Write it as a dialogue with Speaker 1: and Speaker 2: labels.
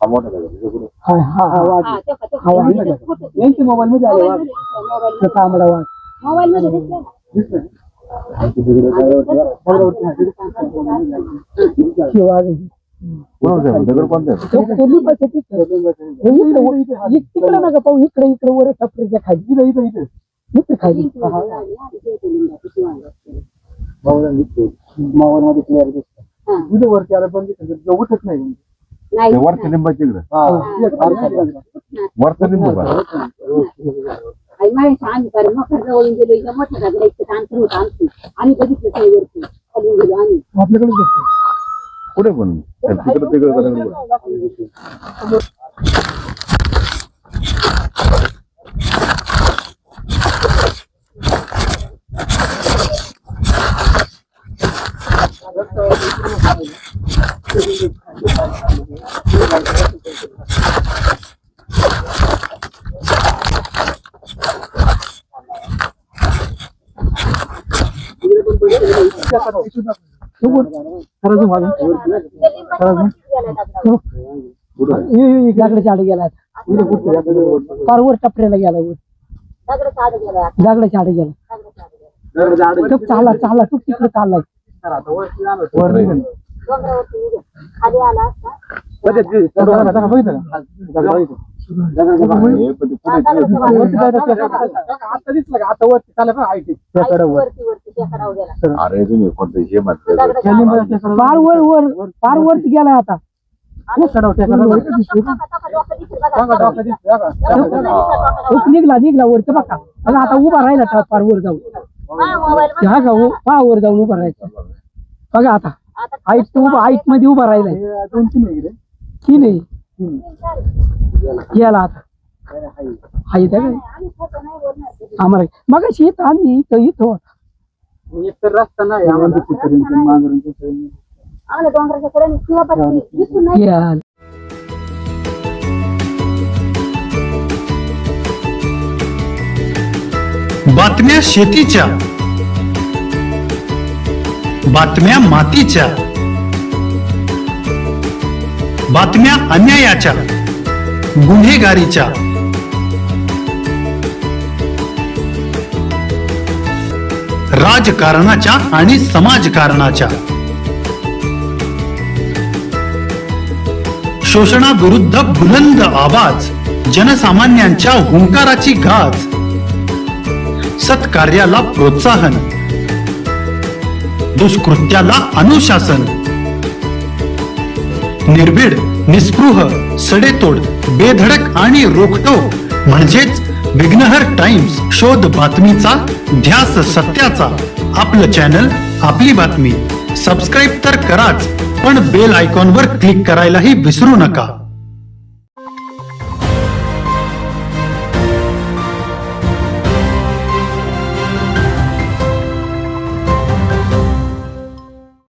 Speaker 1: मोठा झाला
Speaker 2: यांच्या मोबाईल मध्ये आले तांबडा वाघ
Speaker 3: मोबाईल मध्ये दिसलं
Speaker 2: तिकडे नका पाहू इकडे इकडे वर टपरीच्या खाली इथे खाली मोबाईल मध्ये क्लिअर दिसत वरती आलं पण उठत नाही
Speaker 1: वरच्या लिंबाच्या इकडे वरचा लिंबू
Speaker 3: जवळून गेलो इथं मोठ्या दगडा इतकं अंतर होतं आम्ही बघितलं नाही वरती खालून गेलो आम्ही
Speaker 2: आपल्याकडे दिसतो
Speaker 1: कुठे पण तिकडे तिकडे
Speaker 2: दगडाच्या आड गेला फार वर टपऱ्याला गेला वर दगडाच्या आड गेला चालला चालला तू तिकडे चाललाय आता दिसलं आता वरती चालला
Speaker 1: अरे तुम्ही कोणतं हे म्हणतो
Speaker 2: फार वर वर फार वरती गेलाय आता निघला निघला वरती बघा आता उभा राहिला फार वर जाऊन पहा वर जाऊन उभा राहायचं बघा आता हाईट तू हाईट मध्ये उभा राहिलाय तीन आहे गेला आता हाईट आहे आम्हाला मग शेत आम्ही इथं होता एक तर रस्ता नाही
Speaker 4: बातम्या शेतीच्या, बातम्या मातीच्या, बातम्या अन्यायाच्या, गुन्हेगारीच्या, राजकारणाच्या आणि समाजकारणाच्या, शोषणाविरुद्ध बुलंद आवाज, जनसामान्यांच्या हुंकाराची गाज, सत्कार्याला प्रोत्साहन, दुष्कृत्याला अनुशासन, निर्भीड, निस्पृह, सडेतोड, बेधडक आणि रोखटोक म्हणजेच विघ्नहर टाइम्स. शोध बातमीचा, ध्यास सत्याचा. आपलं चॅनल, आपली बातमी. सबस्क्राईब तर कराच, पण बेल आयकॉनवर क्लिक करायलाही विसरू नका.